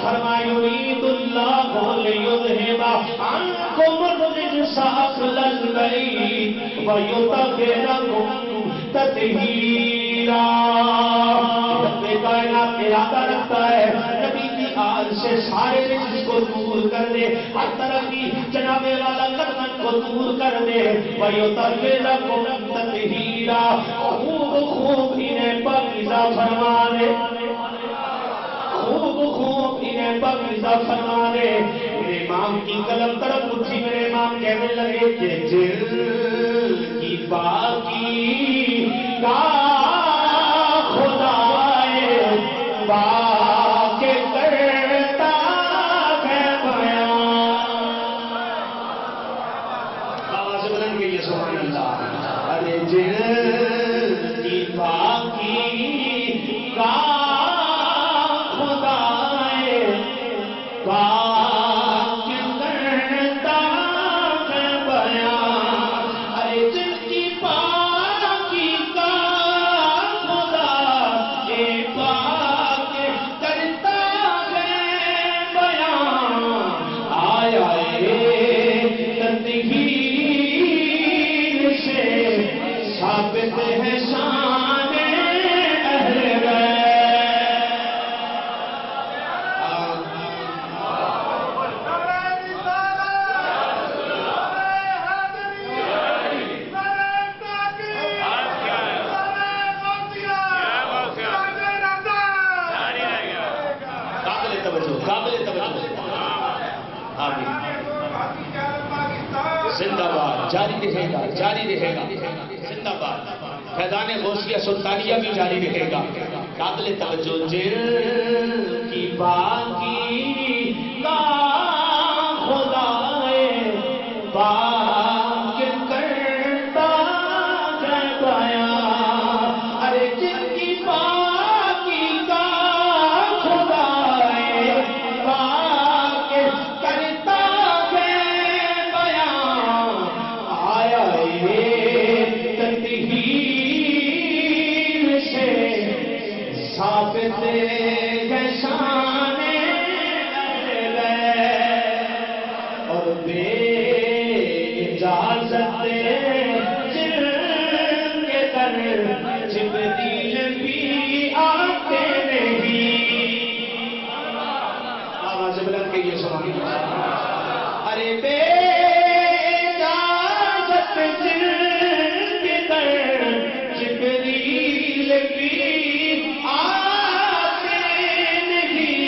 فرمایا یرید اللہ لیذھب عنکم الرجس اہل البیت ویطہرکم تطہیرا۔ رب کائنات ارادہ رکھتا ہے نبی کی آل سے سارے رجس کو دور کر دے، ہر طرح کی جناب والا لعنت کو دور کر دے، ویطہرکم تطہیرا، خوب خوب انہیں پاکیزہ فرما دے، خوب خوب انہیں پاکیزہ فرما دے۔ میرے امام کی قلم طرف اٹھی، میرے امام کہنے لگے کہ دل کی پاکی کا خدائے پاک کرتا ہے بیان۔ آواز بلند گئی ہے سبحان اللہ۔ ارے دل کی پاکی کا خدائے پاک کرتا ہے بیان۔ ارے دل کی پاکی کا خدائے پاک کرتا ہے بیان۔ آیا تطہیر سے ثابت ہے شان اہل بیت۔ قابل توجہ زندہ باد، جاری رہے گا، جاری رہے گا، زندہ باد۔ فیضان غوثیہ سلطانیہ بھی جاری رہے گا۔ قابل توجہ دل کی پاکی کا خدائے پاک کرتا ہے بیان۔ ارے دل کی پاکی کا خدائے پاک کرتا ہے بیان۔ آیا تطہیر سے ثابت ہے شان اہل بیت، اور بے اجازت جن کے در جبریل بھی آتے نہیں۔ آواز بلند کہیے سبحان اللہ۔ ارے بے اجازت جن کے در جبریل بھی آتے نہیں،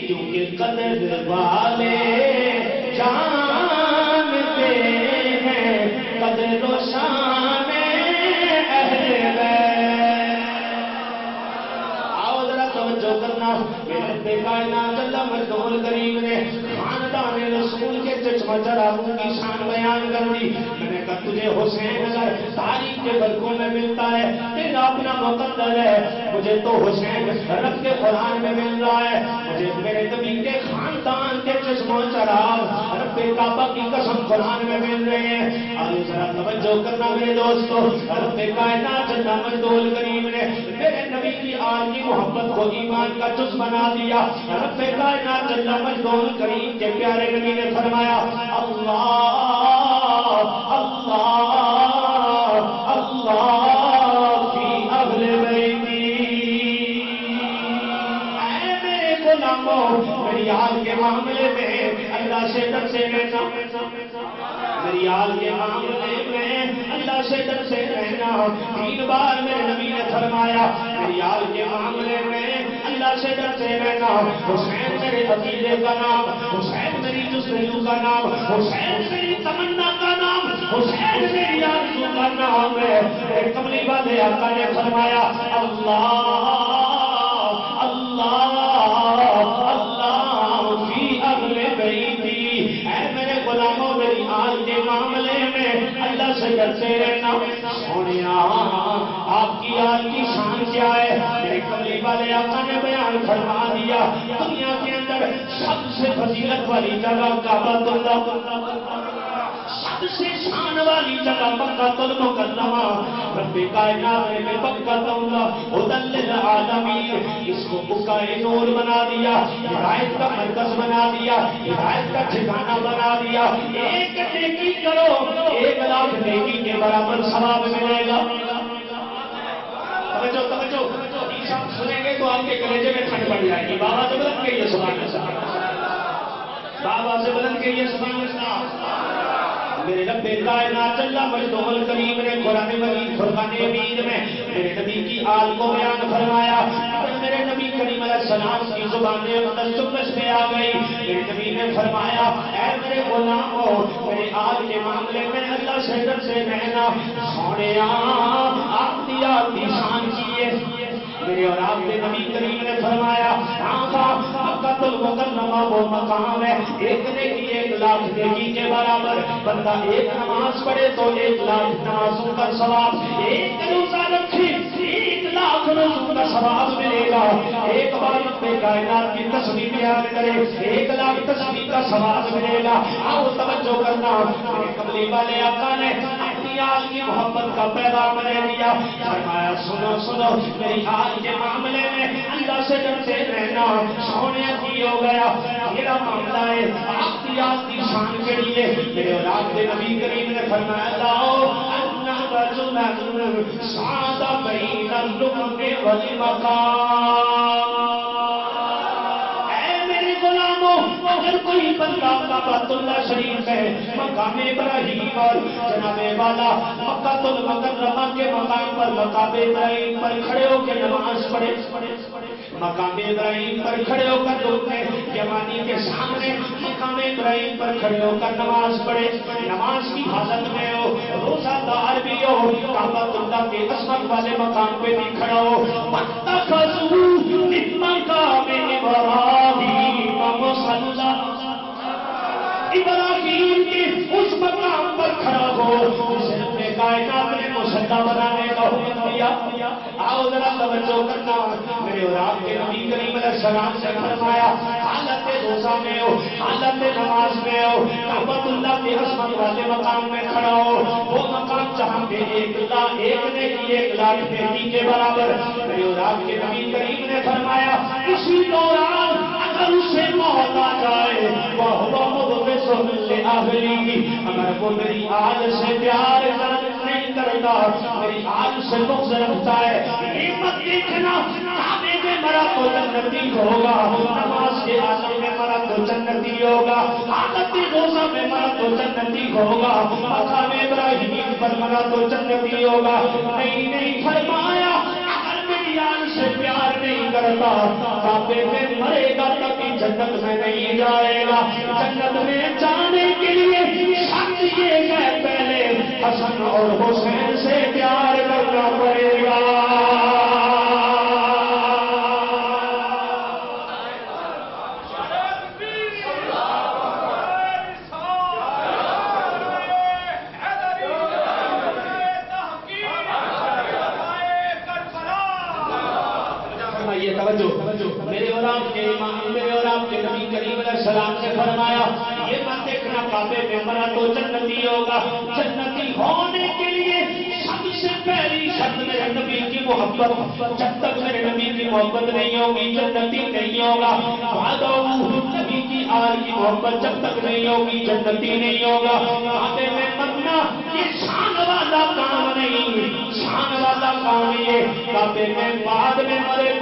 کیونکہ قدر والے جانتے ہیں قدر و شان اہل بیت۔ آؤ ذرا توجہ کرنا، میرے رب کائنات اللہ مجدول کریم نے خاندان رسول کے چشمہ چراغوں کی شان بیان کر دی۔ میں نے کہا تجھے حسین اگر تاریخ کے برقوں میں ملتا ہے تیرا اپنا مقدر ہے، مجھے تو حسین رب کے قرآن میں مل رہا ہے، مجھے میرے نبی کے خاندان کے چشمہ چراغ رب کعبہ کی قسم قرآن میں مل رہے ہیں۔ آئے ذرا توجہ کرنا میرے دوستو، رب کائنات اللہ مجدول کریم نے میرے نبی کی آل کی محبت کو ایمان کا جز بنا دیا۔ رب کائنات اللہ مجدول کریم کے پیارے نبی نے فرمایا اللہ اللہ اللہ فی اہل بیتی۔ اے میرے غلاموں، میری آل کے معاملے میں اللہ سے ڈر سے رہنا، میری آل کے معاملے میں اللہ سے ڈر سے رہنا۔ 3 بار میرے نبی نے فرمایا میری آل کے معاملے میں اللہ سے ڈر سے رہنا۔ حسین میرے عقیدے کا نام، حسین میری جستجو کا نام، حسین میری تمنا کا نام، حسین میری آرزو کا نام ہے۔ ایک کملی والے آقا نے فرمایا اللہ اللہ اللہ فی اہل بیتی۔ اے میرے غلاموں، میری آل کے معاملے میں اللہ سے ڈرتے رہنا۔ سونیا آپ کی آل کی شان کیا ہے؟ میرے کملی والے آقا نے بیان فرما دیا، دنیا کے اندر سب سے فضیلت والی جگہ کعبۃ اللہ، سب سے شان والی جگہ مکہ المکرمہ رب کائنات نے مکہ ہدی للعالمین اس کو مکہ نور بنا دیا، ہدایت کا مرکز بنا دیا، ہدایت کا ٹھکانہ بنا دیا۔ ایک نیکی کرو 1,00,000 نیکی کے برابر ثواب ملے گا۔ توجہ توجہ، شب سنیں گے تو آپ کے کلیجے میں ٹھنڈ پڑ جائے گی۔ بابا سے بلند کہیے سبحان اللہ، بابا سے بلند کہیے سبحان اللہ۔ میرے رب کائنات اللہ مجدہ الکریم نے قرآن مجید فرقان حمید میں میرے نبی کی آل کو بیان فرمایا۔ میرے نبی کریم علیہ السلام کی زبان چمش میں آ گئی۔ میرے نبی نے فرمایا اے میرے غلاموں، میرے آل کے معاملے میں اللہ سے در سے رہنا، سونے آپ دی شان کیے۔ میرے اور آپ کے نبی کریم نے فرمایا مکہ المکرمہ وہ مقام ہے 1,00,000 نیکی کے برابر۔ بندہ ایک نماز پڑھے تو 1,00,000 نمازوں کا ثواب، ایک روزہ رکھے 1,00,000 روزوں کا ثواب ملے گا۔ ایک بار رب کائنات کی تسبیح بیان کرے 1,00,000 تسبیح کا ثواب ملے گا۔ آؤ توجہ کرنا، میرے کملی والے آقا نے اپنی آل کی محبت کا پیغام دے دیا۔ فرمایا سنو سنو، میری آل کے معاملے میں اللہ سے ڈرتے رہنا، سونے کی ہو گیا میرا معاملہ ہے۔ آپ کی شان کے لیے میرے اور آپ کے نبی کریم نے فرمایا لاؤ سادہ بین اللقم والمقام۔ اگر کوئی بندہ کعبۃ اللہ شریف ہے، مقام ابراہیم اور جناب والا مکہ المکرمہ کے مقام پر مقام ابراہیم پر کھڑے ہو کے نماز پڑھے، مقام ابراہیم پر کھڑے ہو کر رکنے یمانی کے سامنے مقام ابراہیم پر کھڑے ہو کر نماز پڑھے، نماز کی حالت میں ہو، روزہ دار بھی ہو، کعبۃ اللہ کے عظمت والے مقام پہ بھی کھڑا ہو۔ وَاتَّخَذُوا مِن مَّقَامِ إِبْرَاهِيمَ مُصَلًّى، ابراہیم کے اس مقام پر کھڑا ہو جسے اپنے کائنات نے مصلی بنانے کا حکم دیا۔ آؤ ذرا توجہ کرنا، میرے اور آپ کے نبی کریم علیہ السلام سے فرمایا حالت روزہ میں ہو، حالت نماز میں ہو، کعبۃ اللہ کے عظمت والے مقام میں کھڑا ہو، وہ مقام جہاں پہ 1,00,000 نیکی کے برابر۔ میرے اور آپ کے نبی کریم نے فرمایا اسی دوران اگر اسے موت آ جائے اگر وہ میری آل سے پیار نہیں کرتا، میری آل سے بغض رکھتا ہے، نعمت دیکھنا کعبے میں مرا تو جنتی ہوگا، نماز کے عالم میں مرا تو جنتی ہوگا، حالت روزہ میں مرا تو جنتی ہوگا، مقام ابراہیم پر مرا تو جنتی ہوگا۔ نہیں فرمایا آل سے پیار نہیں کرتا، کعبے میں مرے گا کبھی جنت میں نہیں جائے گا۔ جنت میں جانے کے لیے شرط یہ ہے پہلے حسن اور حسین سے پیار کرنا پڑے گا۔ میرے اور آپ کے امام، میرے اور آپ کے نبی کریم علیہ السلام سے فرمایا یہ مت دیکھنا کعبے میں مرا تو جنتی ہوگا۔ جنتی ہونے کے لیے سب سے پہلی شرط میرے نبی کی محبت، جب تک میرے نبی کی محبت نہیں ہوگی جنتی نہیں ہوگا۔ نبی کی آل کی محبت جب تک نہیں ہوگی جنتی نہیں ہوگا۔ کعبے میں مرنا یہ شان والا کام نہیں، شان والا کام یہ کعبے میں بعد میں مرے